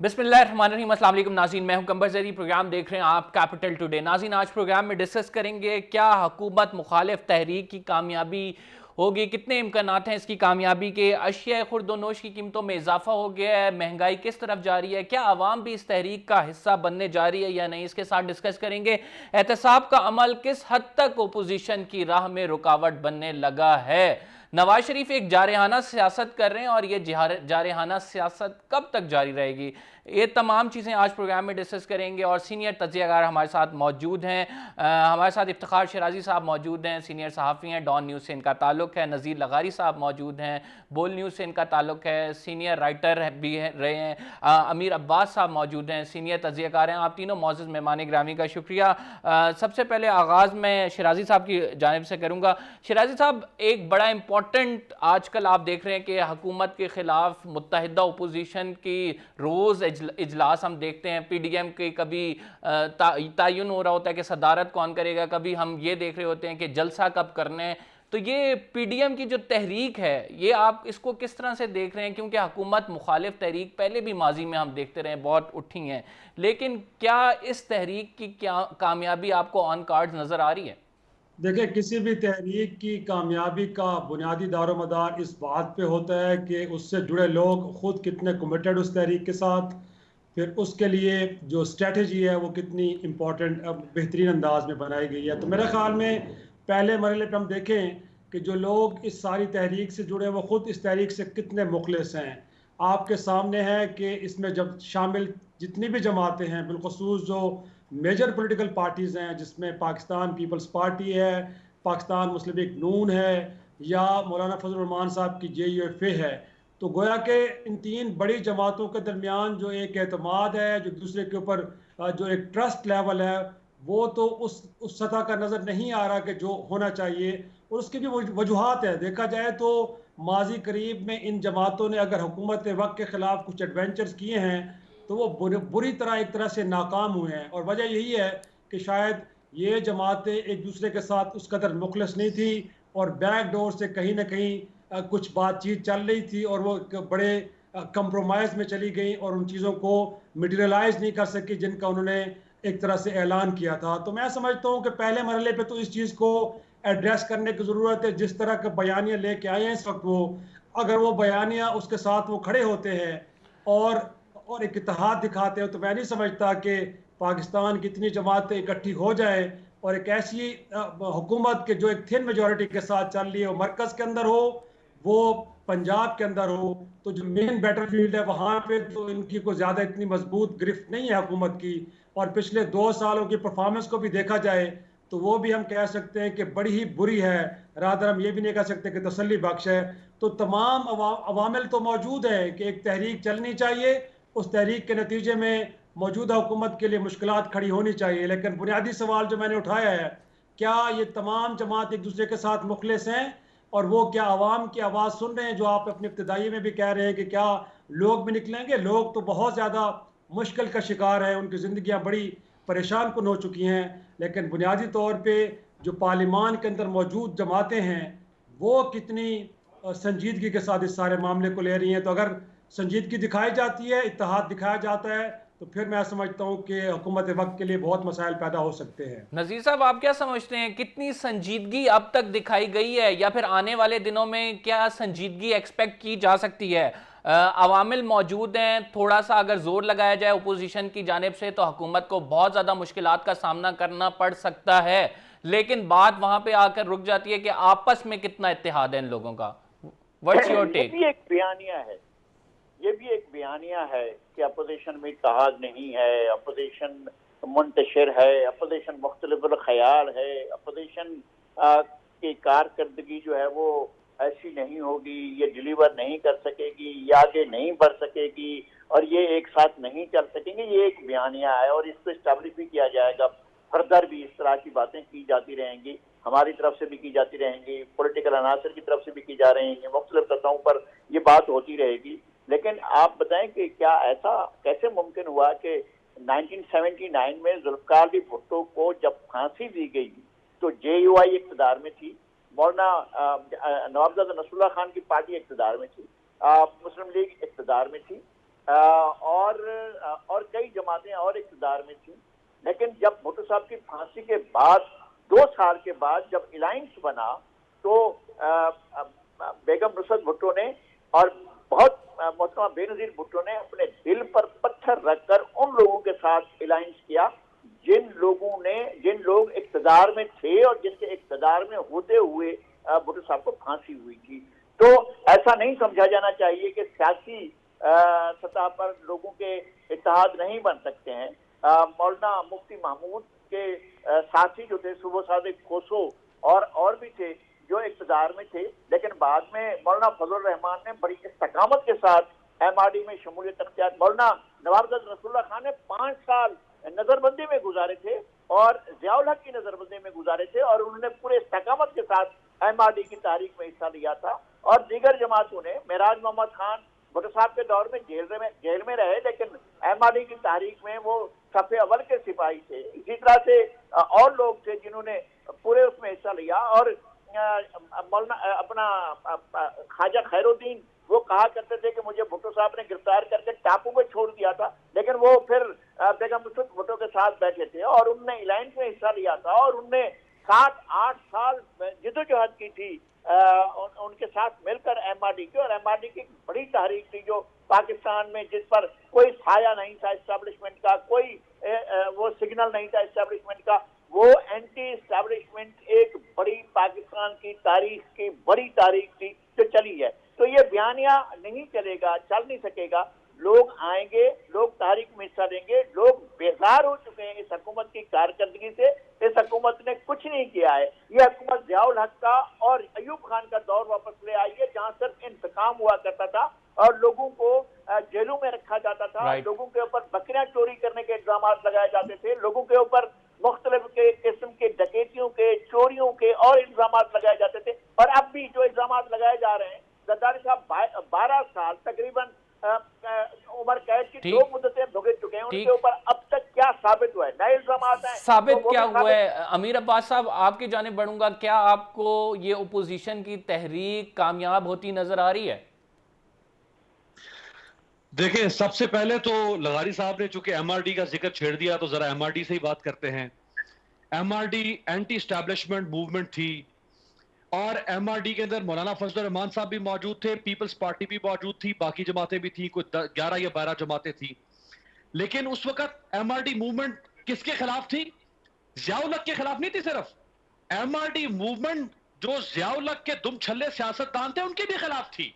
बिस्मिल्लाहिर्रहमानिर्रहीम, अस्सलाम वालेकुम नाज़रीन, मैं हूं कंबर ज़री। प्रोग्राम देख रहे हैं आप कैपिटल टुडे। नाज़रीन, आज प्रोग्राम में डिस्कस करेंगे क्या हुकूमत मुखालिफ तहरीक की कामयाबी होगी, कितने इम्कानात हैं इसकी कामयाबी के। अशिया खुर्दोनोश की कीमतों में इजाफा हो गया है, महंगाई किस तरफ जा रही है, क्या आवाम भी इस तहरीक का हिस्सा बनने जा रही है या नहीं, इसके साथ डिस्कस करेंगे। एहतसाब का अमल किस हद तक अपोजिशन की राह में रुकावट बनने लगा है। नवाज शरीफ एक जारहाना सियासत कर रहे हैं और ये जारहाना सियासत कब तक जारी रहेगी, ये तमाम चीज़ें आज प्रोग्राम में डिस्कस करेंगे। और सीनियर तज्ज़ियाकार हमारे साथ मौजूद हैं। हमारे साथ इफ्तिखार शिराजी साहब मौजूद हैं, सीनियर सहाफ़ी हैं, डॉन न्यूज़ से इनका ताल्लुक़ है। नज़ीर लगारी साहब मौजूद हैं, बोल न्यूज़ से इनका ताल्लुक़ है, सीनियर राइटर भी रहे हैं। अमीर अब्बास साहब मौजूद हैं, सीनियर तज्ज़ियाकार हैं। आप तीनों मौजूद मेहमान ग्रामी का शुक्रिया। सबसे पहले आगाज़ मैं शिराजी साहब की जानिब से करूँगा। शिराजी साहब, एक बड़ा इंपॉर्टेंट आजकल आप देख रहे हैं कि हुकूमत के ख़िलाफ़ मुत्तहिदा अपोजिशन की रोज़ इजलास हम देखते हैं। पीडीएम के कभी तयन हो रहा होता है कि सदारत कौन करेगा, कभी हम ये देख रहे होते हैं कि जलसा कब करने हैं। तो ये पीडीएम की जो तहरीक है, ये आप इसको किस तरह से देख रहे हैं? क्योंकि हुकूमत मुखालिफ तहरीक पहले भी माजी में हम देखते रहे बहुत उठी हैं, लेकिन क्या इस तहरीक की क्या कामयाबी आपको ऑन कार्ड नज़र आ रही है? देखिए, किसी भी तहरीक की कामयाबी का बुनियादी दारोमदार इस बात पे होता है कि उससे जुड़े लोग खुद कितने कमिटेड उस तहरीक के साथ, फिर उसके लिए जो स्ट्रेटजी है वो कितनी इम्पोर्टेंट बेहतरीन अंदाज में बनाई गई है। तो मेरे ख्याल में पहले मरहले पे हम देखें कि जो लोग इस सारी तहरीक से जुड़े वो खुद इस तहरीक से कितने मुखलिस हैं। आपके सामने है कि इसमें जब शामिल जितनी भी जमातें हैं, बिलखसूस जो मेजर पॉलिटिकल पार्टीज़ हैं, जिसमें पाकिस्तान पीपल्स पार्टी है, पाकिस्तान मुस्लिम लीग नून है, या मौलाना फजल रहमान साहब की JUFA है। तो गोया के इन तीन बड़ी जमातों के दरमियान जो एक एतमाद है, जो दूसरे के ऊपर जो एक ट्रस्ट लेवल है, वो तो उस सतह का नज़र नहीं आ रहा कि जो होना चाहिए। और उसकी भी वजूहत है। देखा जाए तो माजी करीब में इन जमातों ने अगर हुकूमत वक्त के ख़िलाफ़ कुछ एडवेंचर्स किए हैं तो वो बुरी तरह एक तरह से नाकाम हुए हैं। और वजह यही है कि शायद ये जमातें एक दूसरे के साथ उस कदर मुखलस नहीं थी और बैक डोर से कहीं ना कहीं कुछ बातचीत चल रही थी और वो एक बड़े कंप्रोमाइज़ में चली गई और उन चीज़ों को मटीरियलाइज नहीं कर सकी जिनका उन्होंने एक तरह से ऐलान किया था। तो मैं समझता हूँ कि पहले मरहले पे तो इस चीज़ को एड्रेस करने की ज़रूरत है। जिस तरह के बयानियाँ लेके आए हैं इस वक्त, वो अगर वो बयानियाँ उसके साथ वो खड़े होते हैं और और एक इत्तेहाद दिखाते हो, तो मैं नहीं समझता कि पाकिस्तान की इतनी जमातें इकट्ठी हो जाए और एक ऐसी हुकूमत के जो एक थिन मेजोरिटी के साथ चल रही है, वो मरकज़ के अंदर हो, वो पंजाब के अंदर हो। तो जो मेन बैटल फील्ड है वहाँ पे तो इनकी कोई ज़्यादा इतनी मजबूत गिरफ्त नहीं है हुकूमत की। और पिछले 2 सालों की परफॉर्मेंस को भी देखा जाए तो वो भी हम कह सकते हैं कि बड़ी ही बुरी है। रादर हम ये भी नहीं कह सकते कि तसल्ली बख्श है। तो तमाम अवामिल तो मौजूद है कि एक तहरीक चलनी चाहिए, उस तहरीक के नतीजे में मौजूदा हुकूमत के लिए मुश्किलात खड़ी होनी चाहिए। लेकिन बुनियादी सवाल जो मैंने उठाया है, क्या ये तमाम जमात एक दूसरे के साथ मुखलिस हैं और वो क्या आवाम की आवाज़ सुन रहे हैं? जो आप अपनी इब्तदाई में भी कह रहे हैं कि क्या लोग भी निकलेंगे। लोग तो बहुत ज़्यादा मुश्किल का शिकार है, उनकी ज़िंदगियाँ बड़ी परेशान कुन हो चुकी हैं। लेकिन बुनियादी तौर पर जो पार्लिमान के अंदर मौजूद जमातें हैं वो कितनी संजीदगी के साथ इस सारे मामले को ले रही हैं। तो अगर संजीदगी दिखाई जाती है, इत्तेहाद दिखाया जाता है, तो फिर मैं समझता हूँ कि हुकूमत वक्त के लिए बहुत मसाइल पैदा हो सकते हैं। नजीर साहब, आप क्या समझते हैं, कितनी संजीदगी अब तक दिखाई गई है या फिर आने वाले दिनों में क्या संजीदगी एक्सपेक्ट की जा सकती है? अवामिल मौजूद हैं, थोड़ा सा अगर जोर लगाया जाए अपोजिशन की जानिब से तो हुकूमत को बहुत ज़्यादा मुश्किलात का सामना करना पड़ सकता है, लेकिन बात वहां पे आकर रुक जाती है कि आपस में कितना इत्तेहाद है इन लोगों का। व्हाट्स योर ये टेक? भी एक बयानिया है, ये भी एक बयानिया है कि अपोजिशन में इत्तेहाद नहीं है, अपोजिशन मुंतशिर है, अपोजिशन मुख्तलिफ ख्याल है, अपोजिशन की कारकर्दगी जो है वो ऐसी नहीं होगी, ये डिलीवर नहीं कर सकेगी, ये आगे नहीं बढ़ सकेगी और ये एक साथ नहीं चल सकेंगे। ये एक बयानिया है और इसको इस्टेब्लिश भी किया जाएगा। फर्दर भी इस तरह की बातें की जाती रहेंगी, हमारी तरफ से भी की जाती रहेंगी, पॉलिटिकल अनासर की तरफ से भी की जा रहेंगी, मुख्तलिफ सतहों पर ये बात होती रहेगी। लेकिन आप बताएं कि क्या ऐसा कैसे मुमकिन हुआ कि 1979 में जुल्फकार अली भुट्टो को जब फांसी दी गई तो JUI इक़्तिदार में थी, मौलाना नवाबजादा नसरुल्लाह खान की पार्टी इक़्तिदार में थी, मुस्लिम लीग इक़्तिदार में थी, और कई जमातें और इक़्तिदार में थी। लेकिन जब भुट्टो साहब की फांसी के बाद 2 साल के बाद जब अलायंस बना तो बेगम नुसरत भुट्टो ने और बहुत मोहतरमा बेनज़ीर भुट्टो ने अपने दिल पर पत्थर रखकर उन लोगों के साथ अलायंस किया जिन लोग इक़्तिदार में थे और जिनके इक़्तिदार में होते हुए भुट्टो साहब को फांसी हुई थी। तो ऐसा नहीं समझा जाना चाहिए कि सियासी सतह पर लोगों के इत्तेहाद नहीं बन सकते हैं। मौलाना मुफ्ती महमूद के साथी जो थे सुबह सादिक खोसो और भी थे जो इक़्तिदार में थे, लेकिन बाद में मौलाना फजल रहमान ने बड़ी इस्तकामत के साथ एमआरडी में शमूलियत अख्तियार। मौलाना नवाब रसूलुल्लाह खान ने 5 साल नजरबंदी में गुजारे थे और ज़ियाउल हक की नजरबंदी में गुजारे थे और उन्होंने पूरे इस्तकामत के साथ एमआरडी की तारीख में हिस्सा लिया था। और दीगर जमातों ने मेराज मोहम्मद खान भुट्टो साहब के दौर में जेल में रहे, लेकिन एमआरडी की तारीख में वो सफ़े अव्वल के सिपाही थे। इसी तरह से और लोग थे जिन्होंने पूरे उसमें हिस्सा लिया। और मौलाना अपना ख्वाजा खैरुद्दीन वो कहा करते थे कि मुझे भुट्टो साहब ने गिरफ्तार करके टापू में छोड़ दिया था, लेकिन वो फिर बेगम नुसरत भुट्टो के साथ बैठे थे और उनने अलायंस में हिस्सा लिया था और उनने 7-8 साल जिद्दोजहद की थी उनके साथ मिलकर एमआरडी की। और एमआरडी की बड़ी तहरीक थी जो पाकिस्तान में जिस पर कोई साया नहीं था एस्टेब्लिशमेंट का, कोई वो सिग्नल नहीं था एस्टेब्लिशमेंट का। वो एंटी एस्टेब्लिशमेंट एक बड़ी पाकिस्तान की तारीख की बड़ी तारीख थी जो चली है। तो ये बयानिया नहीं चलेगा, चल नहीं सकेगा। लोग आएंगे, लोग तारीख में हिस्सा लेंगे। लोग बेजार हो चुके हैं इस हुकूमत की कारकर्दगी से। इस हुकूमत ने कुछ नहीं किया है। ये हुकूमत ज़ियाउल हक का और अयूब खान का दौर वापस ले आई है जहाँ सिर्फ इंतकाम हुआ करता था और लोगों को जेलों में रखा जाता था। लोगों के ऊपर बकरियां चोरी करने के इल्जाम लगाए जाते थे, लोगों के ऊपर मुख्तलिफ के किस्म के डकैतियों के, चोरियों के और इल्जाम लगाए जाते थे। और अब भी जो इल्जाम लगाए जा रहे हैं, जरदारी साहब 12 साल तकरीबन उम्र कैद की 2 मुद्दतें भुगत चुके हैं। उनके ऊपर अब तक क्या साबित हुआ है? नए इल्जाम आते हैं, साबित तो क्या हुआ है? अमीर अब्बास साहब आपकी जानिब बढ़ूंगा, क्या आपको ये ओपोजिशन की तहरीक कामयाब होती नजर आ रही है? देखिए, सबसे पहले तो लगारी साहब ने चूंकि एमआरडी का जिक्र छेड़ दिया तो जरा एमआरडी से ही बात करते हैं। एमआरडी एंटी एस्टैब्लिशमेंट मूवमेंट थी और एमआरडी के अंदर मौलाना फजल रहमान साहब भी मौजूद थे, पीपल्स पार्टी भी मौजूद थी, बाकी जमातें भी थी, कुछ 11 या 12 जमातें थी। लेकिन उस वक्त एमआरडी मूवमेंट किसके खिलाफ थी? ज़ियाउल हक के खिलाफ नहीं थी। सिर्फ एमआरडी मूवमेंट जो ज़ियाउल हक के दुम छल्ले सियासतदान थे उनके भी खिलाफ थी,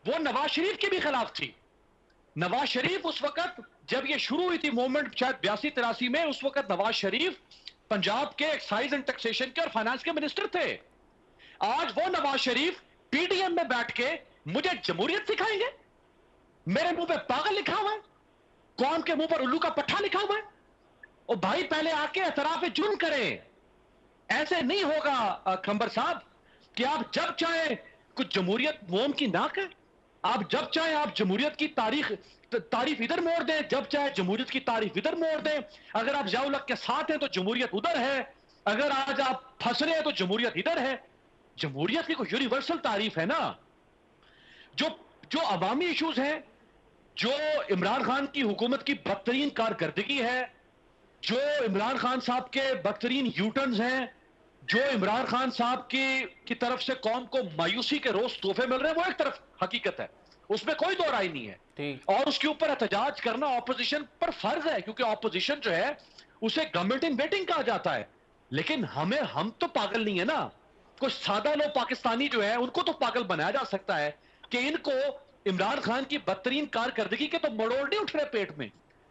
वो नवाज शरीफ के भी खिलाफ थी। नवाज शरीफ उस वक्त जब ये शुरू हुई थी मूवमेंट शायद 82-83 में, उस वक्त नवाज शरीफ पंजाब के एक्साइज एंड टैक्सेशन के और फाइनेंस के मिनिस्टर थे। आज वो नवाज शरीफ पीडीएम में बैठ के मुझे जमहूरियत सिखाएंगे? मेरे मुंह पे पागल लिखा हुआ है, कौम के मुंह पर उल्लू का पट्टा लिखा हुआ है। और भाई पहले आके एतराफ जुर्म करें। ऐसे नहीं होगा खंबर साहब कि आप जब चाहे कुछ जमहूरियत मुमकिन ना करें। आप जब चाहे आप जमहूरियत की तारीफ इधर मोड़ दें, जब चाहे जमहूरियत की तारीफ इधर मोड़ दें। अगर आप ज़ियाउल हक के साथ हैं तो जमहूरियत उधर है, अगर आज आप फंस रहे हैं तो जमहूरियत इधर है। जमहूरियत की कोई यूनिवर्सल तारीफ है ना। जो अवामी इश्यूज हैं, जो इमरान खान की हुकूमत की बदतरीन कारकर्दगी है, जो इमरान खान साहब के बदतरीन यूटर्न्स हैं, जो इमरान खान साहब की तरफ से कौम को मायूसी के रोज तोहफे मिल रहे हैं, वो एक तरफ हकीकत है, उसमें कोई दो राय नहीं है। और उसके ऊपर एहतजाज करना ऑपोजिशन पर फर्ज है, क्योंकि ऑपोजिशन जो है उसे गवर्नमेंट इन वेटिंग कहा जाता है। लेकिन हम तो पागल नहीं है ना। कुछ सादा लोग पाकिस्तानी जो है उनको तो पागल बनाया जा सकता है कि इनको इमरान खान की बदतरीन कारकर्दगी के तो मरोड़ नहीं उठ रहे पेट में,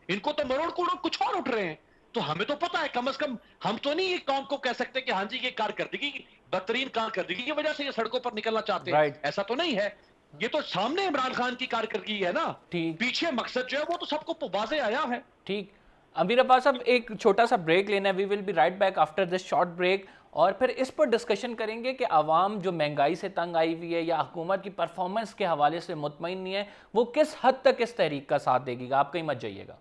इनको तो मरोड़ कुछ और उठ रहे हैं। तो हमें तो पता है, कम से कम हम तो नहीं ये कौम को कह सकते कि हाँ जी ये कारकर्दगी, बदतरीन कारकर्दगी की वजह से ये सड़कों पर निकलना चाहते हैं। ऐसा तो नहीं है। ये तो सामने इमरान खान की कारकर्दगी है ना, पीछे मकसद जो है वो तो सबको वाज़े आया है। ठीक, अमीर अब्बास साहब एक छोटा सा ब्रेक लेना है। We will be right back after this short break और फिर इस पर डिस्कशन करेंगे कि आवाम जो महंगाई से तंग आई हुई है या हुकूमत की परफॉर्मेंस के हवाले से मुतमईन नहीं है, वो किस हद तक इस तहरीक का साथ देगी। आप कहीं मत जाइएगा।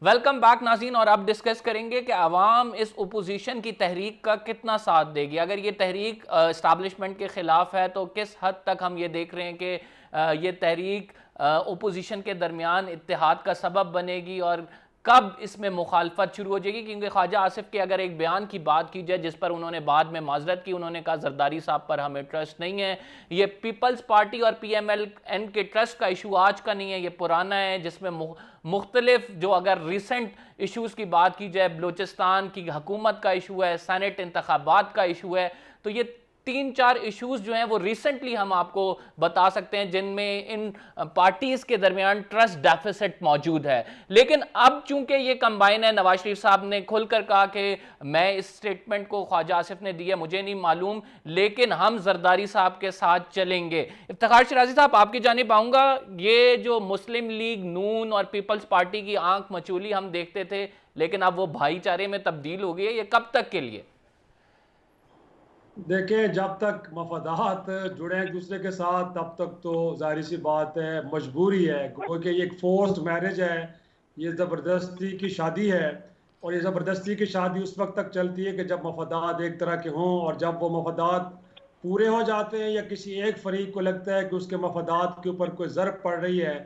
वेलकम बैक नाज़रीन। और अब डिस्कस करेंगे कि अवाम इस ओपोजिशन की तहरीक का कितना साथ देगी। अगर ये तहरीक इस्टाब्लिशमेंट के ख़िलाफ़ है तो किस हद तक हम ये देख रहे हैं कि ये तहरीक ओपोजिशन के दरमियान इत्तेहाद का सबब बनेगी और कब इसमें मुखालफत शुरू हो जाएगी। क्योंकि ख्वाजा आसिफ के अगर एक बयान की बात की जाए जिस पर उन्होंने बाद में माजरत की, उन्होंने कहा जरदारी साहब पर हमें ट्रस्ट नहीं है। ये पीपल्स पार्टी और PMLN के ट्रस्ट का इशू आज का नहीं है, ये पुराना है, जिसमें मुख्तलिफ जो अगर रिसेंट इशूज़ की बात की जाए, बलूचिस्तान की हुकूमत का इशू है, सेनेट इंतखाबात का इशू है, तो ये 3-4 इश्यूज जो हैं वो रिसेंटली हम आपको बता सकते हैं जिनमें इन पार्टीज के दरमियान ट्रस्ट डेफिसिट मौजूद है। लेकिन अब चूंकि ये कंबाइन है, नवाज शरीफ साहब ने खुलकर कहा कि मैं इस स्टेटमेंट को ख्वाजा आसिफ ने दिया मुझे नहीं मालूम, लेकिन हम जरदारी साहब के साथ चलेंगे। इफ्तिखार शिराजी साहब, आपकी जानिब आऊंगा। ये जो मुस्लिम लीग नून और पीपल्स पार्टी की आंख मचोली हम देखते थे, लेकिन अब वो भाईचारे में तब्दील हो गई है, ये कब तक के लिए? देखें, जब तक मफादात जुड़े एक दूसरे के साथ तब तक तो जाहिर सी बात है मजबूरी है, क्योंकि ये एक फोर्स्ड मैरिज है, ये ज़बरदस्ती की शादी है। और ये ज़बरदस्ती की शादी उस वक्त तक चलती है कि जब मफादात एक तरह के हों, और जब वो मफादात पूरे हो जाते हैं या किसी एक फरीक को लगता है कि उसके मफादात के ऊपर कोई ज़रब पड़ रही है,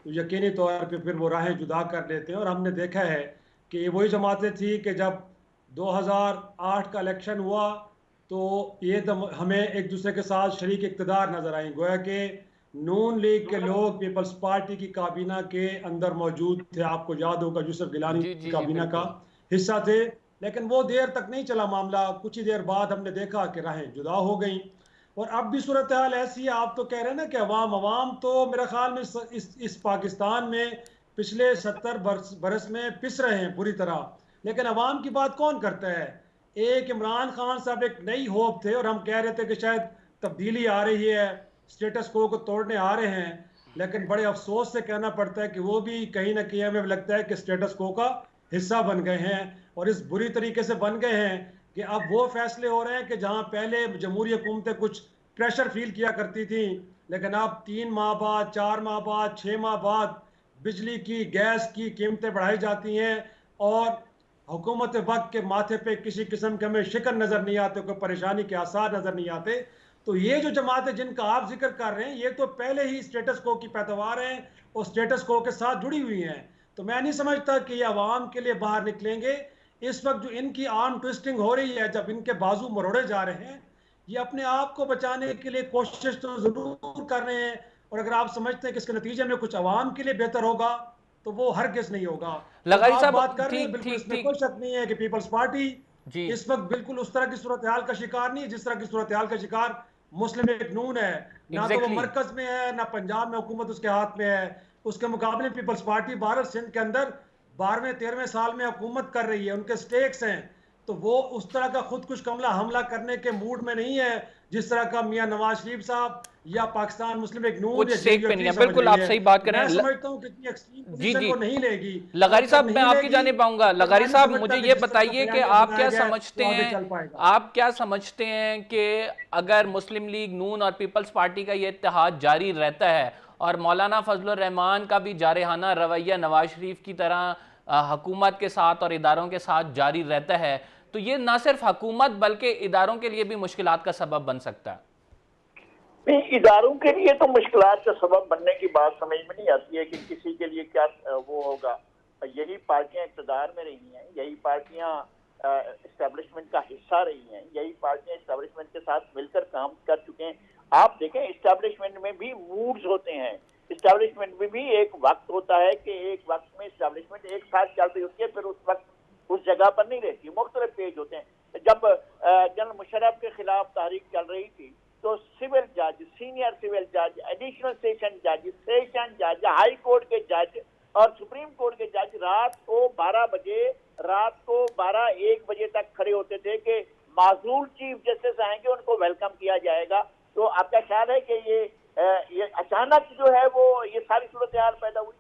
तो यकीनी तौर पर फिर वो राहें जुदा कर लेते हैं। और हमने देखा है कि ये वही जमातें थी कि जब 2008 का इलेक्शन हुआ तो ये हमें एक दूसरे के साथ शरीक इक़्तिदार नजर आई। गोया कि नून लीग के लोग पीपल्स पार्टी की काबीना के अंदर मौजूद थे, आपको याद होगा यूसुफ गिलानी काबीना का हिस्सा थे, लेकिन वो देर तक नहीं चला मामला। कुछ ही देर बाद हमने देखा कि राहें जुदा हो गई। और अब भी सूरत हाल ऐसी है, आप तो कह रहे हैं ना कि अवाम तो मेरे ख्याल में इस पाकिस्तान में पिछले 70 बरस में पिस रहे हैं बुरी तरह, लेकिन अवाम की बात कौन करता है। एक इमरान खान साहब एक नई होप थे और हम कह रहे थे कि शायद तब्दीली आ रही है, स्टेटस को तोड़ने आ रहे हैं, लेकिन बड़े अफसोस से कहना पड़ता है कि वो भी कहीं ना कहीं हमें लगता है कि स्टेटस को का हिस्सा बन गए हैं। और इस बुरी तरीके से बन गए हैं कि अब वो फैसले हो रहे हैं कि जहां पहले जमहूरी हुकूमतें कुछ प्रेशर फील किया करती थी, लेकिन अब 3 माह बाद, 4 माह बाद, 6 माह बाद बिजली की, गैस की कीमतें बढ़ाई जाती हैं और हुकूमत वक्त के माथे पे किसी किस्म के हमें शिकन नजर नहीं आते, कोई परेशानी के आसार नजर नहीं आते। तो ये जो जमातें जिनका आप जिक्र कर रहे हैं, ये तो पहले ही स्टेटस को की पैदावार हैं और स्टेटस को के साथ जुड़ी हुई हैं। तो मैं नहीं समझता कि ये अवाम के लिए बाहर निकलेंगे। इस वक्त जो इनकी आर्म ट्विस्टिंग हो रही है, जब इनके बाजू मरोड़े जा रहे हैं, ये अपने आप को बचाने के लिए कोशिश तो जरूर कर रहे हैं। और अगर आप समझते हैं कि इसके नतीजे में कुछ अवाम के लिए बेहतर होगा तो वो हरगिज नहीं होगा। लगारी साहब, बात कर रहे हैं, बिल्कुल इसमें कोई शक नहीं है कि पीपल्स पार्टी इस वक्त बिल्कुल उस तरह की सूरत हाल का शिकार नहीं है जिस तरह की सूरत हाल का शिकार मुस्लिम लीग नून है। ना तो वो मरकज में है, ना पंजाब में हुकूमत उसके हाथ में है। उसके मुकाबले पीपल्स पार्टी भारत सिंध के अंदर 12वें-13वें साल में हुकूमत कर रही है, उनके स्टेक्स हैं, तो वो उस तरह का खुद कुछ हमला करने के मूड में नहीं है जिस तरह का मियां नवाज शरीफ साहब या पाकिस्तान मुस्लिम लीग नून या बिल्कुल आप सही बात कर रहे हैं। मैं समझता हूं कि इतनी एक्सट्रीम पोजीशन को नहीं लेगी। लगारी साहब, मैं आपकी जानिब आऊंगा। लगारी साहब, मुझे ये बताइए कि आप क्या समझते हैं, आप क्या समझते हैं कि अगर मुस्लिम लीग नून और पीपल्स पार्टी का ये इत्तेहाद जारी रहता है और मौलाना फजलुर रहमान का भी जारहाना रवैया नवाज शरीफ की तरह हुकूमत के साथ और इदारों के साथ जारी रहता है, तो ये ना सिर्फ हुकूमत बल्कि इदारों के लिए भी मुश्किलात का सबब बन सकता है? नहीं, इदारों के लिए तो मुश्किलात का सबब बनने की बात समझ में नहीं आती है कि किसी के लिए क्या वो होगा। यही पार्टियां इक़्तिदार में रही हैं, यही पार्टियां इस्टेब्लिशमेंट का हिस्सा रही हैं, यही पार्टियां इस्टेब्लिशमेंट के साथ मिलकर काम कर चुके हैं। आप देखें, इस्टेब्लिशमेंट में भी मूड्स होते हैं, इस्टेब्लिशमेंट में भी एक वक्त होता है कि एक वक्त में इस्टेब्लिशमेंट एक साथ चल रही होती है, फिर उस वक्त उस जगह पर नहीं रहती, मुख्तलिफ पेज होते हैं। जब जनरल मुशर्रफ के खिलाफ तारीख चल रही थी तो सिविल जज, सीनियर सिविल जज, एडिशनल सेशन जज, हाई कोर्ट के जज और सुप्रीम कोर्ट के जज रात को 12-1 बजे तक खड़े होते थे कि माजूल चीफ जस्टिस आएंगे, उनको वेलकम किया जाएगा। तो आपका ख्याल है कि ये अचानक जो है वो ये सारी सूरत हाल पैदा हुई?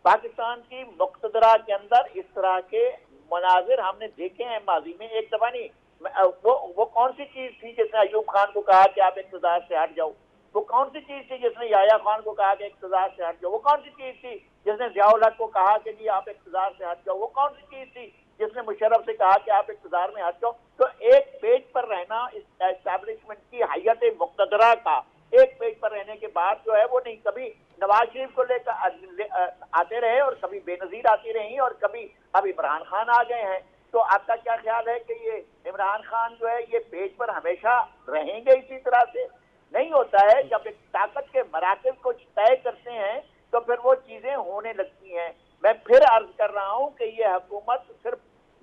पाकिस्तान की मुक्तदरा के अंदर इस तरह के मनाजिर हमने देखे हैं माजी में, एक दफा नहीं। वो कौन सी चीज थी जिसने अयूब खान को कहा कि आप इक़्तिदार से हट जाओ? वो कौन सी चीज थी जिसने याया खान को कहा कि इक़्तिदार से हट जाओ? वो कौन सी चीज थी जिसने ज़ियाउल हक को कहा कि जी आप इक़्तिदार से हट जाओ? वो कौन सी चीज थी जिसने मुशर्रफ से कहा कि आप इक़्तिदार में हट जाओ? तो एक पेज पर रहना इस एस्टैब्लिशमेंट की हैयत मुक़्तदरा का, एक पेज पर रहने के बाद जो है वो नहीं, कभी नवाज शरीफ को लेकर आते रहे और कभी बेनजीर आती रही और कभी अब इमरान खान आ गए हैं। तो आपका क्या ख्याल है कि ये इमरान खान जो है ये पेज पर हमेशा रहेंगे इसी तरह से? नहीं होता है। जब एक ताकत के मराकज़ को तय करते हैं तो फिर वो चीजें होने लगती हैं। मैं फिर अर्ज कर रहा हूं कि ये हुकूमत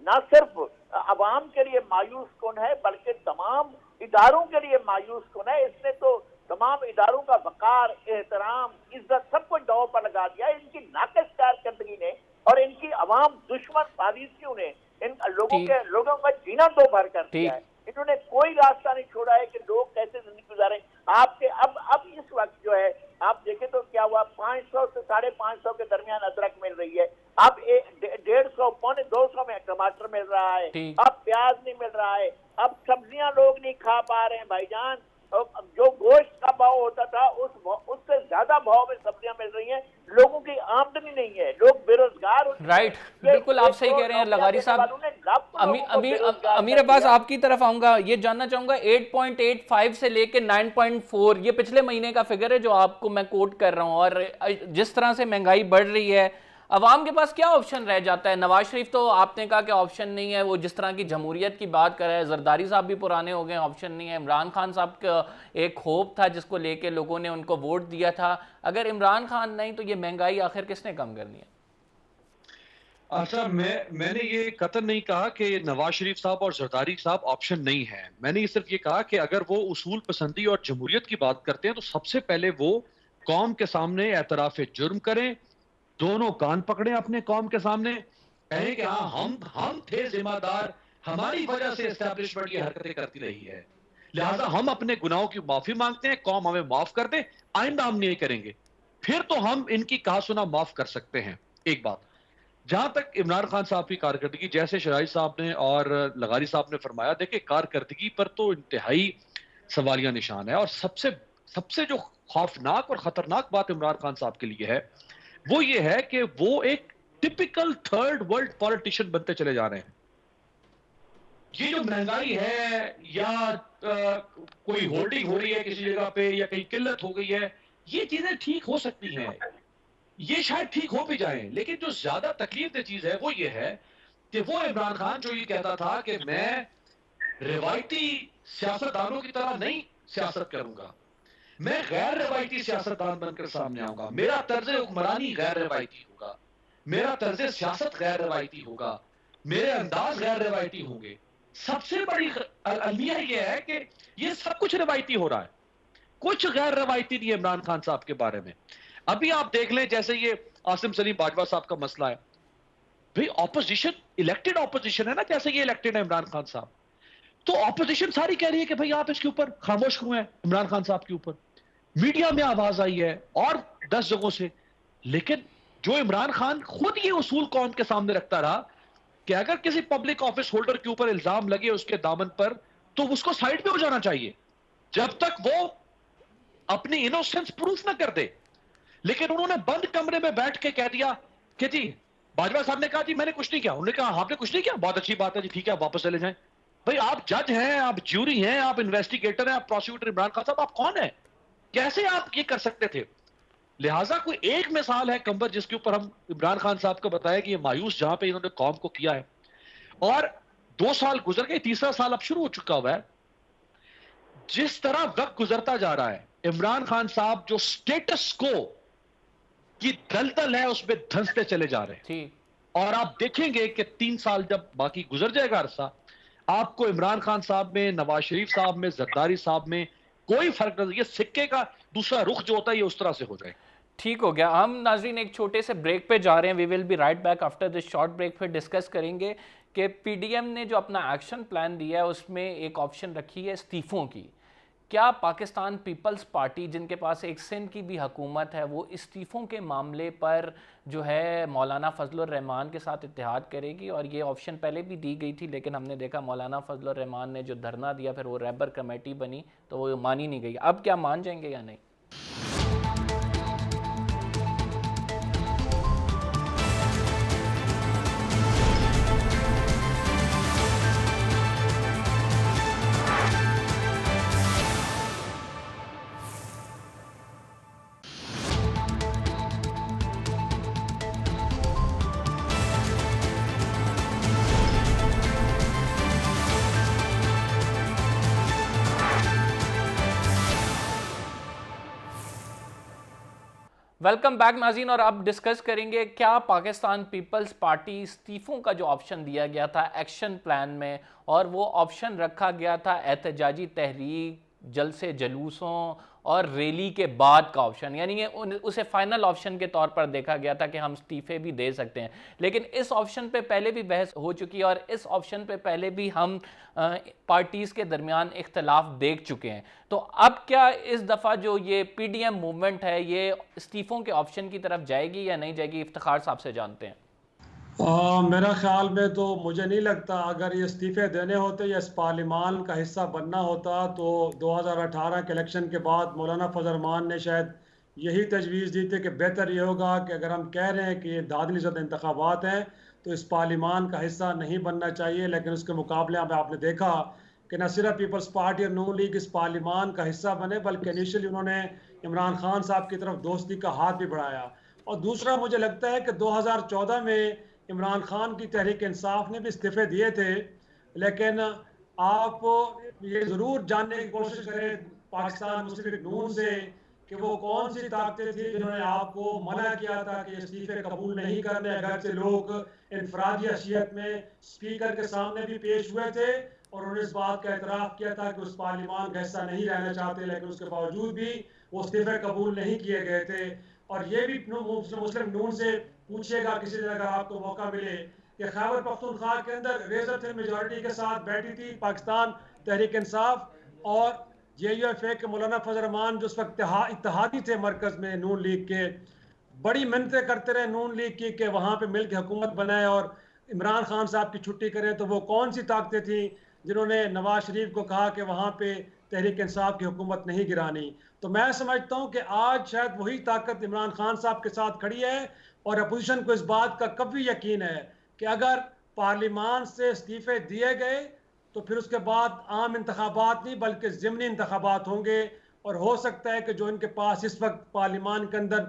न सिर्फ अवाम के लिए मायूस कुन है बल्कि तमाम इदारों के लिए मायूस कुन है। इसने तो तमाम इदारों का वकार, एहतराम, इज्जत सब कुछ दांव पर लगा दिया। इनकी नाक़िस कारकर्दगी ने और इनकी अवाम दुश्मन पॉलिसियों ने इन लोगों का जीना दो भर कर दिया है। इन्होंने कोई रास्ता नहीं छोड़ा है कि लोग कैसे जिंदगी गुजारें। आपके अब इस वक्त जो है आप देखें तो क्या हुआ, 500 से 550 के दरमियान अदरक मिल रही है, अब 150 पौने 200 में टमाटर मिल रहा है, अब प्याज नहीं मिल रहा है, अब सब्जियां लोग नहीं खा पा रहे हैं भाईजान। जो गोश्त का भाव होता था उससे ज्यादा भाव में सब्जियां मिल रही हैं। लोगों की आमदनी नहीं है, लोग बेरोजगार। राइट, बिल्कुल आप सही कह रहे हैं लगारी साहब। अमीर अब्बास आपकी तरफ आऊंगा, ये जानना चाहूंगा 8.85 से लेके 9.4 ये पिछले महीने का फिगर है जो आपको मैं कोट कर रहा हूं। और जिस तरह से महंगाई बढ़ रही है, अवाम के पास क्या ऑप्शन रह जाता है? नवाज शरीफ तो आपने कहा कि ऑप्शन नहीं है, वो जिस तरह की जमहूरियत की बात कर रहे हैं। जरदारी साहब भी पुराने हो गए, ऑप्शन नहीं है। इमरान खान साहब का एक होप था जिसको लेके लोगों ने उनको वोट दिया था। अगर इमरान खान नहीं तो ये महंगाई आखिर किसने कम करनी है? अच्छा, मैंने ये कतई नहीं कहा कि नवाज शरीफ साहब और जरदारी साहब ऑप्शन नहीं है। मैंने सिर्फ ये कहा कि अगर वो उसूल पसंदी और जमहूरियत की बात करते हैं तो सबसे पहले वो कौम के सामने एतराफ़ जुर्म करें, दोनों कान पकड़े अपने कौम के सामने, कहें कि हाँ हम थे जिम्मेदार, हमारी वजह से एस्टैब्लिशमेंट ये हरकतें करती रही है, लिहाजा हम अपने गुनाहों की माफी मांगते हैं, कौम हमें माफ कर दे, आइंदा हम नहीं करेंगे। फिर तो हम इनकी कहा सुना माफ कर सकते हैं। एक बात, जहां तक इमरान खान साहब की कारकर्दगी, जैसे शराई साहब ने और लगारी साहब ने फरमाया, देखिए कारकर्दगी पर तो इंतहाई सवालिया निशान है। और सबसे जो खौफनाक और खतरनाक बात इमरान खान साहब के लिए है वो ये है कि वो एक टिपिकल थर्ड वर्ल्ड पॉलिटिशियन बनते चले जा रहे हैं। ये जो महंगाई है या कोई होल्डिंग हो रही है किसी जगह पे या कहीं किल्लत हो गई है, ये चीजें ठीक हो सकती हैं, ये शायद ठीक हो भी जाएं, लेकिन जो ज्यादा तकलीफ दे चीज है वो ये है कि वो इमरान खान जो ये कहता था कि मैं रिवायती सियासतदानों की तरह नहीं सियासत करूंगा, मैं गैर रिवायती सियासतदान बनकर सामने आऊंगा, मेरा तर्ज हुक्मरानी गैर रिवायती होगा, मेरा तर्ज सियासत गैर रिवायती होगा, मेरे अंदाज गैर रिवायती होंगे। सबसे बड़ी अलमिया यह है कि ये सब कुछ रिवायती हो रहा है, कुछ गैर रिवायती नहीं है इमरान खान साहब के बारे में। अभी आप देख लें, जैसे ये आसिम सलीम बाजवा साहब का मसला है, भाई ऑपोजिशन, इलेक्टेड ऑपोजिशन है ना, जैसे ये इलेक्टेड है इमरान खान साहब, तो ऑपोजिशन सारी कह रही है कि भाई आप इसके ऊपर खामोश क्यों हैं, इमरान खान साहब के ऊपर। मीडिया में आवाज आई है और 10 जगहों से, लेकिन जो इमरान खान खुद ये उसूल कौम के सामने रखता रहा कि अगर किसी पब्लिक ऑफिस होल्डर के ऊपर इल्जाम लगे उसके दामन पर, तो उसको साइड पे हो जाना चाहिए जब तक वो अपनी इनोसेंस प्रूफ ना कर दे। लेकिन उन्होंने बंद कमरे में बैठ के कह दिया कि जी, बाजवा साहब ने कहा जी मैंने कुछ नहीं किया, उन्होंने कहा आपने कुछ नहीं किया, बहुत अच्छी बात है जी, ठीक है आप वापस चले जाएं। भाई आप जज हैं, आप ज्यूरी हैं, आप इन्वेस्टिगेटर हैं, आप प्रोसिक्यूटर इमरान खान साहब, आप कौन है, कैसे आप ये कर सकते थे? लिहाजा कोई एक मिसाल है कंबर जिसके ऊपर हम इमरान खान साहब को बताया कि ये मायूस जहां पे इन्होंने कौम को किया है, और 2 साल गुजर गए, तीसरा साल अब शुरू हो चुका हुआ है। जिस तरह वक्त गुजरता जा रहा है, इमरान खान साहब जो स्टेटस को की दलदल है उसमें धंसते चले जा रहे हैं। और आप देखेंगे कि 3 साल जब बाकी गुजर जाएगा अरसा, आपको इमरान खान साहब में, नवाज शरीफ साहब में, जरदारी साहब में कोई फर्क नहीं, ये सिक्के का दूसरा रुख जो होता है ये उस तरह से हो जाए। ठीक हो गया। हम नाज़रीन एक छोटे से ब्रेक पे जा रहे हैं, we will be right back after this short break. फिर डिस्कस करेंगे कि पीडीएम ने जो अपना एक्शन प्लान दिया है उसमें एक ऑप्शन रखी है इस्तीफ़ों की। क्या पाकिस्तान पीपल्स पार्टी, जिनके पास एक सिंध की भी हुकूमत है, वो इस्तीफ़ों के मामले पर जो है मौलाना फजलुर रहमान के साथ इत्तेहाद करेगी? और ये ऑप्शन पहले भी दी गई थी, लेकिन हमने देखा मौलाना फजलुर रहमान ने जो धरना दिया, फिर वो रैबर कमेटी बनी तो वो मानी नहीं गई। अब क्या मान जाएंगे या नहीं? वेलकम बैक नाज़रीन, और अब डिस्कस करेंगे क्या पाकिस्तान पीपल्स पार्टी इस्तीफ़ों का जो ऑप्शन दिया गया था एक्शन प्लान में, और वो ऑप्शन रखा गया था एहतजाजी तहरीक, जलसे जुलूसों और रैली के बाद का ऑप्शन, यानी ये उसे फाइनल ऑप्शन के तौर पर देखा गया था कि हम इस्तीफ़े भी दे सकते हैं। लेकिन इस ऑप्शन पे पहले भी बहस हो चुकी है और इस ऑप्शन पे पहले भी हम पार्टीज़ के दरमियान इख्तलाफ देख चुके हैं। तो अब क्या इस दफ़ा जो ये पीडीएम मूवमेंट है ये इस्तीफ़ों के ऑप्शन की तरफ जाएगी या नहीं जाएगी? इफ्तिखार साहब से जानते हैं। मेरा ख्याल में तो मुझे नहीं लगता, अगर ये इस्तीफे देने होते या इस पार्लिमान का हिस्सा बनना होता तो 2018 के इलेक्शन के बाद मौलाना फजल रहमान ने शायद यही तजवीज़ दी थी कि बेहतर ये होगा कि अगर हम कह रहे हैं कि ये दाखिली ज़द इंतखाबात हैं तो इस पार्लिमान का हिस्सा नहीं बनना चाहिए। लेकिन उसके मुकाबले में आपने देखा कि न सिर्फ पीपल्स पार्टी और नून लीग इस पार्लिमान का हिस्सा बने, बल्कि इनिशियली उन्होंने इमरान खान साहब की तरफ दोस्ती का हाथ भी बढ़ाया। और दूसरा मुझे लगता है कि 2014 में इमरान खान की तहरीक इंसाफ ने भी इस्तीफे दिए थे, लेकिन आप ये ज़रूर जानने की कोशिश करें पाकिस्तान मुस्लिम लीग नून से कि वो कौन सी ताकतें थी जिन्होंने आपको मना किया था कि इस्तीफे कबूल नहीं करने। अगर से लोग इनफरादी हैसियत में स्पीकर के सामने भी पेश हुए थे और उन्होंने इस बात का एतराफ़ किया था कि उस पार्लिमान का हिस्सा नहीं रहना चाहते, लेकिन उसके बावजूद भी वो इस्तीफे कबूल नहीं किए गए थे। और ये भी मुस्लिम नून से पूछिएगा किसी दिन अगर आपको मौका मिले कि खैबर पख्तूनख्वा के अंदर रेजर थिन मेजॉरिटी के साथ बैठी थी पाकिस्तान तहरीक इंसाफ और JUF के मौलाना फजल रहमान जो उस वक्त इत्तेहादी थे मरकज़ में नून लीग के, बड़ी मिन्नतें करते रहे नून लीग की कि वहाँ पे मिल के हुकूमत बनाए और इमरान खान साहब की छुट्टी करें। तो वो कौन सी ताकतें थी जिन्होंने नवाज शरीफ को कहा कि वहाँ पे तहरीक इंसाफ की हुकूमत नहीं गिरानी? तो मैं समझता हूँ कि आज शायद वही ताकत इमरान खान साहब के साथ खड़ी है और अपोजिशन को इस बात का कभी यकीन है कि अगर पार्लिमान से इस्तीफे दिए गए तो फिर उसके बाद आम इंतखाबात नहीं बल्कि ज़िमनी इंतखाबात होंगे, और हो सकता है कि जो इनके पास इस वक्त पार्लिमान के अंदर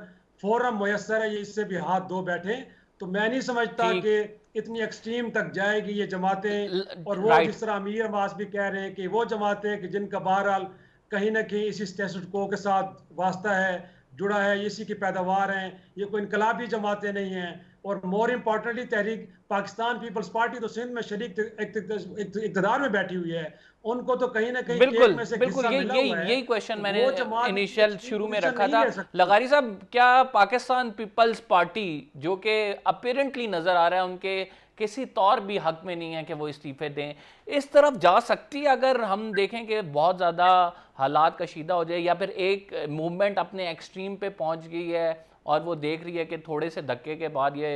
फोरम मुयसर है ये इससे भी हाथ धो बैठे। तो मैं नहीं समझता कि इतनी एक्सट्रीम तक जाएगी ये जमातें। और वो जिस तरह अमीर अब्बास भी कह रहे हैं कि वो जमातें कि जिनका बहरहाल कहीं ना कहीं इसी स्टेटस को के साथ वास्ता है, जुड़ा है, इसी की पैदावार हैं, ये कोई इनकलाबी जमातें नहीं हैं। और मोर इम्पोर्टेंटली तहरीक पाकिस्तान पीपल्स पार्टी तो सिंध में शरीक इक़्तिदार में बैठी हुई है, उनको तो कहीं ना कहीं बिल्कुल केक में से बिल्कुल हिस्सा मिला हुआ है। यही क्वेश्चन मैंने वो जमात इनिशियल शुरू में रखा नहीं था। ले सकती। लगारी साहब, क्या पाकिस्तान पीपल्स पार्टी जो कि अपीरेंटली नजर आ रहा है उनके किसी तौर भी हक में नहीं है कि वो इस्तीफे दें, इस तरफ जा सकती है अगर हम देखें कि बहुत ज़्यादा हालात कशीदा हो जाए, या फिर एक मूवमेंट अपने एक्सट्रीम पे पहुंच गई है और वो देख रही है कि थोड़े से धक्के के बाद ये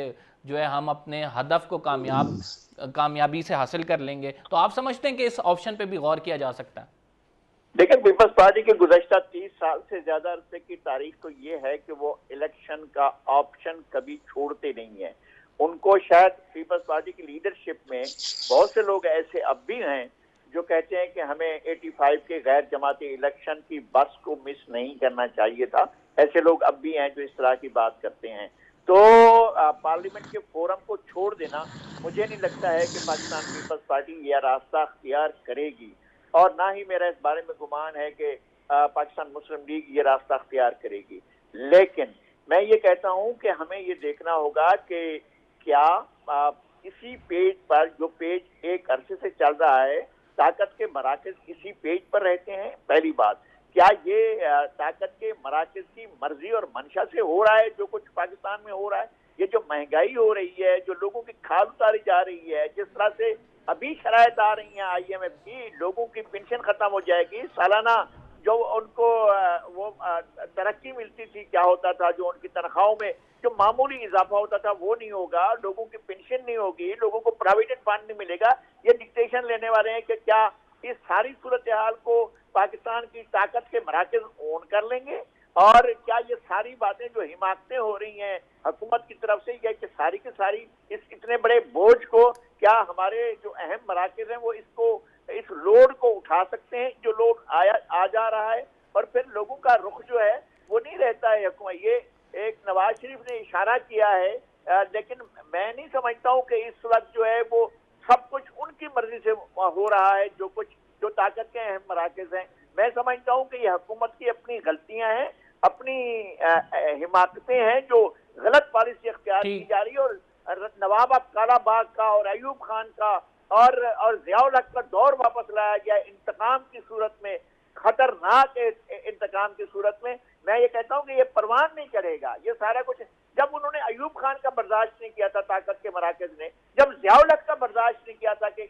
जो है हम अपने हदफ को कामयाबी से हासिल कर लेंगे? तो आप समझते हैं कि इस ऑप्शन पे भी गौर किया जा सकता है? देखिए, पीपल्स पार्टी के गुज़श्ता 30 साल से ज्यादा अरसे की तारीख तो ये है कि वो इलेक्शन का ऑप्शन कभी छोड़ते नहीं है। उनको शायद पीपल्स पार्टी की लीडरशिप में बहुत से लोग ऐसे अब भी हैं जो कहते हैं कि हमें 85 के गैर जमाती इलेक्शन की बस को मिस नहीं करना चाहिए था। ऐसे लोग अब भी हैं जो इस तरह की बात करते हैं। तो पार्लियामेंट के फोरम को छोड़ देना, मुझे नहीं लगता है कि पाकिस्तान पीपल्स पार्टी यह रास्ता अख्तियार करेगी, और ना ही मेरा इस बारे में गुमान है कि पाकिस्तान मुस्लिम लीग ये रास्ता अख्तियार करेगी। लेकिन मैं ये कहता हूँ कि हमें ये देखना होगा कि क्या इसी पेज पर, जो पेज एक अरसे से चल रहा है, ताकत के मराकज इसी पेज पर रहते हैं? पहली बात, क्या ये ताकत के मराकज की मर्जी और मंशा से हो रहा है जो कुछ पाकिस्तान में हो रहा है? ये जो महंगाई हो रही है, जो लोगों की खाल उतारी जा रही है, जिस तरह से अभी शराइत आ रही हैं IMF की, लोगों की पेंशन खत्म हो जाएगी, सालाना जो उनको वो तरक्की मिलती थी, क्या होता था, जो उनकी तनख्वाहों में जो मामूली इजाफा होता था वो नहीं होगा, लोगों की पेंशन नहीं होगी, लोगों को प्रोविडेंट फंड नहीं मिलेगा। ये डिक्टेशन लेने वाले हैं कि क्या इस सारी सूरत हाल को पाकिस्तान की ताकत के मराकज ओन कर लेंगे और क्या ये सारी बातें जो हिमाकतें हो रही हैं हुकूमत की तरफ से, ये कि सारी की सारी इस इतने बड़े बोझ को क्या हमारे जो अहम मराकज़ हैं वो इस लोड को उठा सकते हैं जो लोड आ जा रहा है, और फिर लोगों का रुख जो है वो नहीं रहता है हुकूमत। ये एक नवाज शरीफ ने इशारा किया है, लेकिन मैं नहीं समझता हूँ कि इस वक्त जो है वो सब कुछ उनकी मर्जी से हो रहा है, जो ताकत के अहम मराकज़ हैं। मैं समझता हूँ कि ये हुकूमत की अपनी गलतियां हैं, अपनी हिमाकतें हैं, जो गलत पॉलिसी अख्तियार की जा रही है, और नवाब कालाबाग का और अयूब खान का और ज़ियाउल हक का दौर वापस लाया गया इंतकाम की सूरत में, खतरनाक इंतकाम की सूरत में। मैं ये कहता हूँ कि ये परवान नहीं करेगा ये सारा कुछ। जब उन्होंने अयूब खान का बर्दाश्त नहीं किया था ताकत के मराकज़ ने, जब ज़ियाउल हक का बर्दाश्त नहीं किया था कि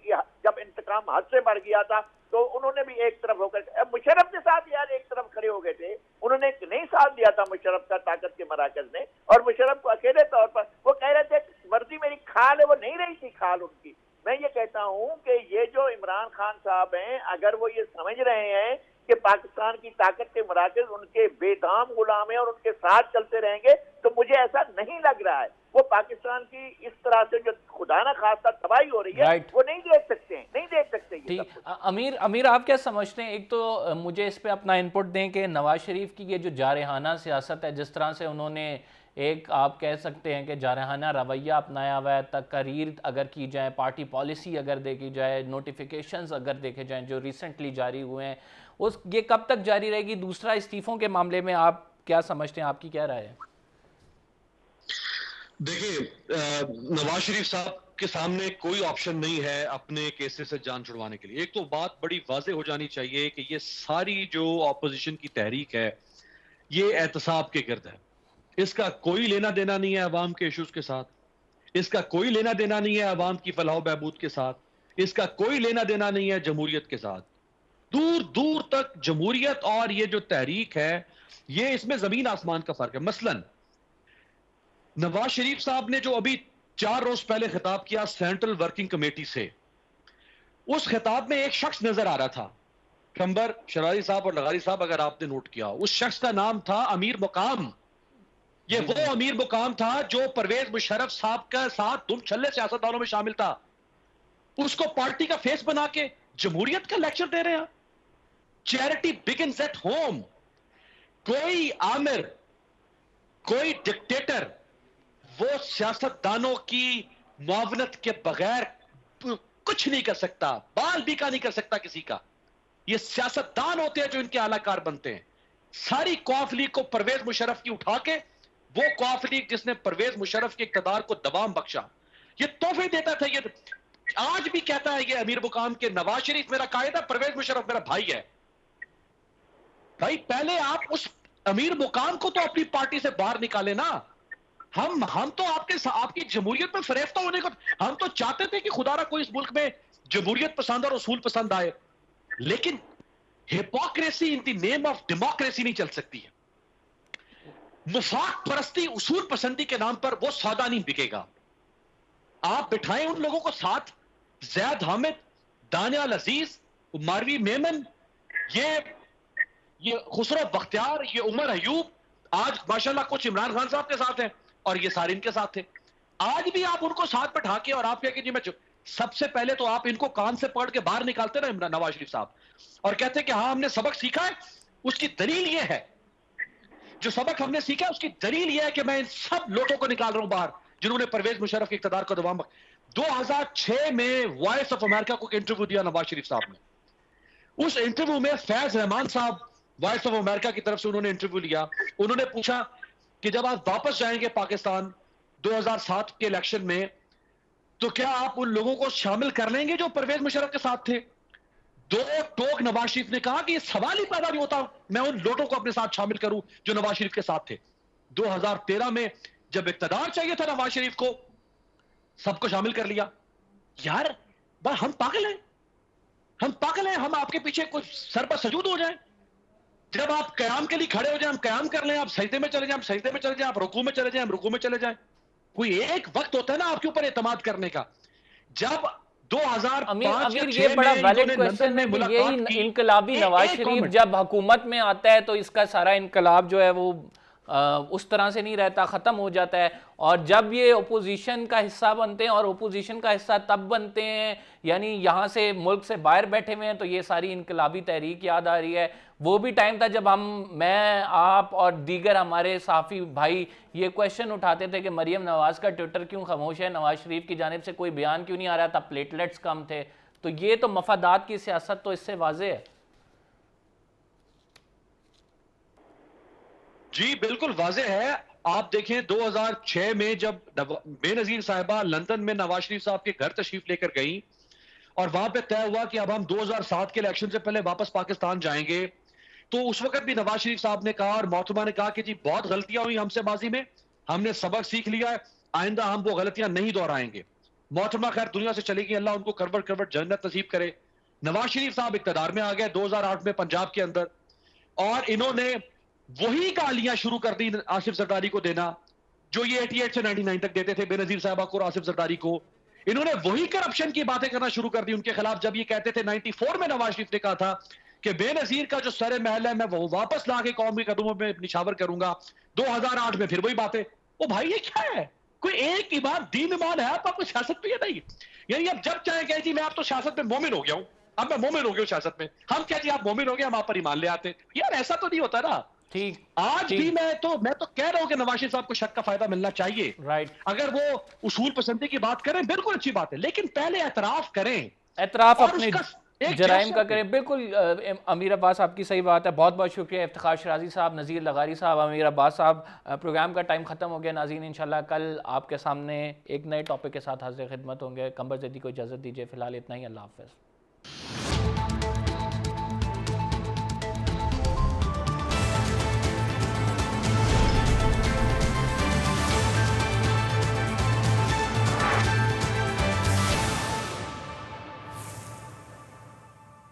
जब इंतकाम हद से बढ़ गया था, तो उन्होंने भी एक तरफ होकर मुशर्रफ के साथ यार एक तरफ खड़े हो गए थे। उन्होंने नहीं साथ दिया था मुशर्रफ का ताकत के मराकज़ ने, और मुशर्रफ को अकेले तौर पर वो कह रहे थे वर्दी मेरी खाल है, वो नहीं रही थी खाल उनकी। मैं ये कहता हूँ कि ये जो इमरान खान साहब हैं, अगर वो ये समझ रहे हैं कि पाकिस्तान की ताकत के मराकज़ उनके बेदाम गुलाम हैं और उनके साथ चलते रहेंगे, तो मुझे ऐसा नहीं लग रहा है। वो पाकिस्तान की इस तरह से जो खुदा ना खास्ता तबाही हो रही है वो नहीं देख सकते हैं, नहीं देख सकते। ठीक, अमीर आप क्या समझते हैं? एक तो मुझे इस पे अपना इनपुट दें कि नवाज शरीफ की ये जो जारहाना सियासत है, जिस तरह से उन्होंने एक आप कह सकते हैं कि जारहाना रवैया अपनाया हुआ है, तकरीर अगर की जाए, पार्टी पॉलिसी अगर देखी जाए, नोटिफिकेशंस अगर देखे जाएं जो रिसेंटली जारी हुए हैं, ये कब तक जारी रहेगी? दूसरा, इस्तीफ़ों के मामले में आप क्या समझते हैं, आपकी क्या राय है? देखिए, नवाज शरीफ साहब के सामने कोई ऑप्शन नहीं है अपने केसेस से जान छुड़वाने के लिए। एक तो बात बड़ी वाज़ेह हो जानी चाहिए कि ये सारी जो ऑपोजिशन की तहरीक है ये एहतसाब के गिर्द है। इसका कोई लेना देना नहीं है अवाम के इश्यूज के साथ, इसका कोई लेना देना नहीं है अवाम की फलाह बहबूद के साथ, इसका कोई लेना देना नहीं है जमहूरियत के साथ। दूर दूर तक जमहूरियत और ये जो तहरीक है, ये इसमें जमीन आसमान का फर्क है। मसलन नवाज शरीफ साहब ने जो अभी 4 रोज पहले खिताब किया सेंट्रल वर्किंग कमेटी से, उस खिताब में एक शख्स नजर आ रहा था, कंबर शरारी साहब और लगारी साहब, अगर आपने नोट किया, उस शख्स का नाम था अमीर मुकाम। ये वो अमीर मुकाम था जो परवेज मुशर्रफ साहब का साथ तुम छल्ले सियासतदानों में शामिल था। उसको पार्टी का फेस बना के जमहूरियत का लेक्चर दे रहे हैं। Charity begins at home. कोई आमिर, कोई डिक्टेटर वो सियासतदानों की मुआवनत के बगैर कुछ नहीं कर सकता, बाल बीका नहीं कर सकता किसी का। ये सियासतदान होते हैं जो इनके आलाकार बनते हैं। सारी कौफ लीग को परवेज मुशर्रफ की उठा के, वो कौफ लीग जिसने परवेज मुशर्रफ के इक़्तिदार को दबाम बख्शा, ये तोहफे देता था। ये आज भी कहता है ये अमीर मुकाम के नवाज शरीफ मेरा कायदा, परवेज मुशर्रफ मेरा भाई है। भाई पहले आप उस अमीर मुकाम को तो अपनी पार्टी से बाहर निकाले ना। हम तो आपकी जमहूरियत में फरेफ्ता होने को हम तो चाहते थे कि खुदारा कोई इस मुल्क में जमहूरियत पसंद और उसूल पसंद आए, लेकिन hypocrisy in the name of democracy नहीं चल सकती है। मुफाक परस्ती, उसूल पसंदी के नाम पर वो सौदा नहीं बिकेगा। आप बिठाएं उन लोगों को साथ, ज़ैद हामिद, दानियाल अजीज, मारवी मेमन, ये खुसरो बख्तियार, ये उमर अयूब, आज माशाल्लाह कुछ इमरान खान साहब के साथ हैं और ये सारे इनके साथ थे। आज भी आप उनको साथ बैठा के और आप कहें कि मैं सबसे पहले तो आप इनको कान से पकड़ के बाहर निकालते ना इमरान नवाज शरीफ साहब, और कहते कि हाँ हमने सबक सीखा है। उसकी दलील ये है, जो सबक हमने सीखा है उसकी दलील ये है कि मैं इन सब लोगों को निकाल रहा हूं बाहर जिन्होंने परवेज मुशर्रफ के इक़्तिदार को दबाम। 2006 में वॉइस ऑफ अमेरिका को इंटरव्यू दिया नवाज शरीफ साहब ने। उस इंटरव्यू में फैज रहमान साहब वॉइस ऑफ अमेरिका की तरफ से उन्होंने इंटरव्यू लिया। उन्होंने पूछा कि जब आप वापस जाएंगे पाकिस्तान 2007 के इलेक्शन में, तो क्या आप उन लोगों को शामिल कर लेंगे जो परवेज मुशर्रफ के साथ थे? दो टोक नवाज शरीफ ने कहा कि यह सवाल ही पैदा नहीं होता मैं उन लोगों को अपने साथ शामिल करूं जो नवाज शरीफ के साथ थे। 2013 में जब इक़्तिदार चाहिए था नवाज शरीफ को, सबको शामिल कर लिया। यार हम पागल हैं, हम पागल हैं, हम आपके पीछे कुछ सर पर सजूद हो जाए। जब आप कयाम के लिए खड़े हो जाए हम कयाम कर लें, आप सजदे में चले जाए हम सजदे में चले जाए, आप रुकू में चले जाए हम रुकू में चले जाए। कोई एक वक्त होता है ना आपके ऊपर एतमाद करने का, जब 2005 या अमीर, 6 ये बड़ा में वैलिड इन्होंने क्वेश्चन लंदन में है कि मुलाकात यही की। इनकलाबी नवाज एक शरीफ comment। जब हुकूमत में आता है तो इसका सारा इनकलाब जो है वो उस तरह से नहीं रहता, ख़त्म हो जाता है। और जब ये ओपोजिशन का हिस्सा बनते हैं, और ओपोजिशन का हिस्सा तब बनते हैं यानी यहाँ से मुल्क से बाहर बैठे हुए हैं, तो ये सारी इनकलाबी तहरीक याद आ रही है। वो भी टाइम था जब मैं, आप और दीगर हमारे साफ़ी भाई ये क्वेश्चन उठाते थे कि मरीम नवाज़ का ट्विटर क्यों खामोश है, नवाज शरीफ की जानिब से कोई बयान क्यों नहीं आ रहा था, प्लेटलेट्स कम थे। तो ये तो मफादात की सियासत तो इससे वाज़े है। जी बिल्कुल वाज़ेह है। आप देखें 2006 में जब बेनज़ीर साहिबा लंदन में नवाज शरीफ साहब के घर तशरीफ लेकर गई और वहां पे तय हुआ कि अब हम 2007 के इलेक्शन से पहले वापस पाकिस्तान जाएंगे, तो उस वक्त भी नवाज शरीफ साहब ने कहा और मोहतरमा ने कहा कि जी बहुत गलतियां हुई हमसे माजी में, हमने सबक सीख लिया है, आइंदा हम वो गलतियां नहीं दोहराएंगे। मोहतरमा खैर दुनिया से चली गई, अल्लाह उनको करवट करवट जन्नत नसीब करे। नवाज शरीफ साहब इक़्तिदार में आ गए 2008 में पंजाब के अंदर, और इन्होंने वही गालियां शुरू कर दी आसिफ जरदारी को देना जो ये 88 से 99 तक देते थे बेनजीर साहबा को और आसिफ जरदारी को। इन्होंने वही करप्शन की बातें करना शुरू कर दी उनके खिलाफ, जब ये कहते थे 94 में नवाज शरीफ ने कहा था कि बेनजीर का जो सरे महल है मैं वो वापस ला के कौम के कदमों में निछावर करूंगा। 2008 में फिर वही बातें। ओ भाई ये क्या है, कोई एक ईमान दीन ईमान है आपको सियासत में या नहीं? यानी अब जब चाहे कहे जी मैं आप तो सियासत में मोमिन हो गया हूं, अब मैं मोमिन हो गया हूं सियासत में, हम क्या जी आप मोमिन हो गए हम आप पर ईमान ले आते। यार ऐसा तो नहीं होता ना। ठीक, आज भी मैं तो कह रहा हूं कि नवाज शरीफ साहब को शक का फायदा मिलना चाहिए। राइट। अगर वो उसूल पसंदी की बात करें बिल्कुल अच्छी बात है, लेकिन पहले एतराफ करें, एतराफ और अपने उसका एक जराइम जैसा का भी। करें। बिल्कुल अमीर अब्बास आपकी सही बात है, बहुत बहुत शुक्रिया इफ्तिखार शराजी साहब, नज़ीर लगारी साहब, अमीर अब्बास साहब। प्रोग्राम का टाइम ख़त्म हो गया नाज़रीन, इंशाल्लाह कल आपके सामने एक नए टॉपिक के साथ हाजिर खिदमत होंगे। कंबर ज़ैदी को इजाज़त दीजिए, फ़िलहाल इतना ही, अल्लाह हाफ़िज़।